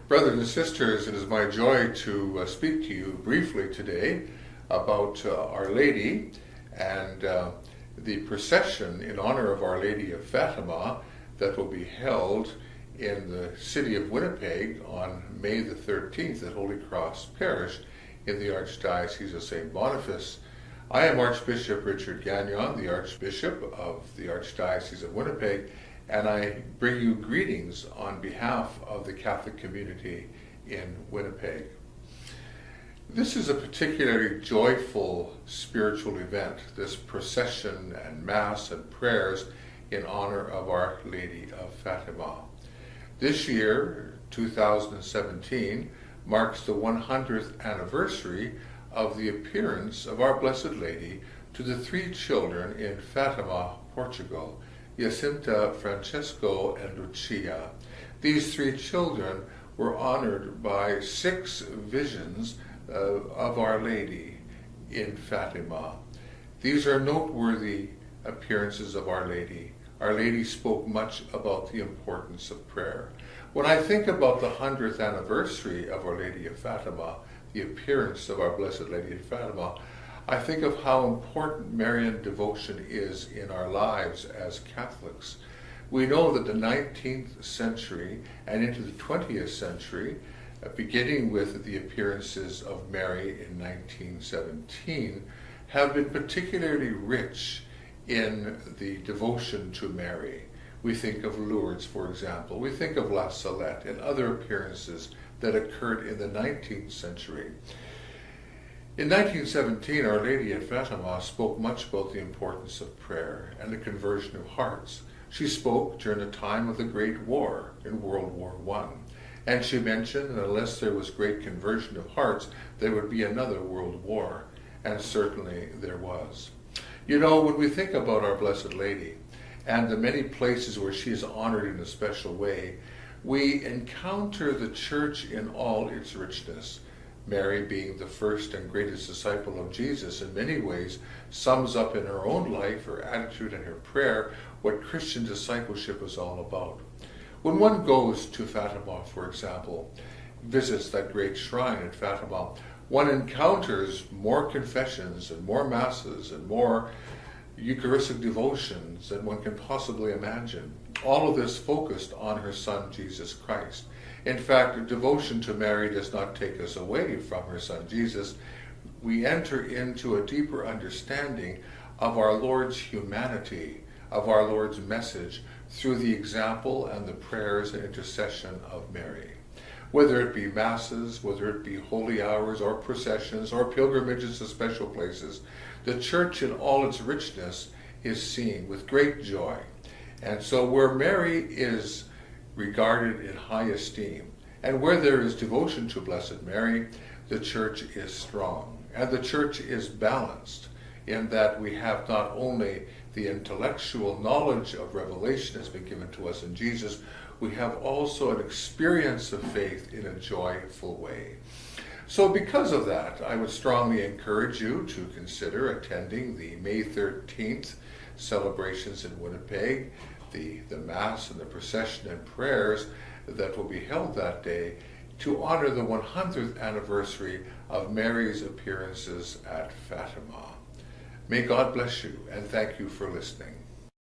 Brothers and sisters, it is my joy to speak to you briefly today about Our Lady and the procession in honor of Our Lady of Fatima that will be held in the city of Winnipeg on May the 13th at Holy Cross Parish in the Archdiocese of St. Boniface. I am Archbishop Richard Gagnon, the Archbishop of the Archdiocese of Winnipeg, and I bring you greetings on behalf of the Catholic community in Winnipeg. This is a particularly joyful spiritual event, this procession and Mass and prayers in honor of Our Lady of Fatima. This year, 2017, marks the 100th anniversary of the appearance of Our Blessed Lady to the three children in Fatima, Portugal, Jacinta, Francesco, and Lucia. These three children were honored by 6 visions of Our Lady in Fatima. These are noteworthy appearances of Our Lady. Our Lady spoke much about the importance of prayer. When I think about the 100th anniversary of Our Lady of Fatima, the appearance of Our Blessed Lady of Fatima, I think of how important Marian devotion is in our lives as Catholics. We know that the 19th century and into the 20th century, beginning with the appearances of Mary in 1917, have been particularly rich in the devotion to Mary. We think of Lourdes, for example. We think of La Salette and other appearances that occurred in the 19th century. In 1917, Our Lady at Fatima spoke much about the importance of prayer and the conversion of hearts. She spoke during the time of the Great War in World War I. And she mentioned that unless there was great conversion of hearts, there would be another world war. And certainly there was. You know, when we think about Our Blessed Lady and the many places where she is honored in a special way, we encounter the Church in all its richness. Mary, being the first and greatest disciple of Jesus, in many ways sums up in her own life, her attitude and her prayer, what Christian discipleship is all about. When one goes to Fatima, for example, visits that great shrine at Fatima, one encounters more confessions and more masses and more Eucharistic devotions than one can possibly imagine. All of this focused on her Son, Jesus Christ. In fact, devotion to Mary does not take us away from her Son, Jesus. We enter into a deeper understanding of our Lord's humanity, of our Lord's message, through the example and the prayers and intercession of Mary. Whether it be masses, whether it be holy hours or processions or pilgrimages to special places, the Church in all its richness is seen with great joy. And so where Mary is regarded in high esteem, and where there is devotion to Blessed Mary, the Church is strong. And the Church is balanced in that we have not only the intellectual knowledge of revelation has been given to us in Jesus, we have also an experience of faith in a joyful way. So because of that, I would strongly encourage you to consider attending the May 13th celebrations in Winnipeg, the Mass and the procession and prayers that will be held that day to honor the 100th anniversary of Mary's appearances at Fatima. May God bless you, and thank you for listening.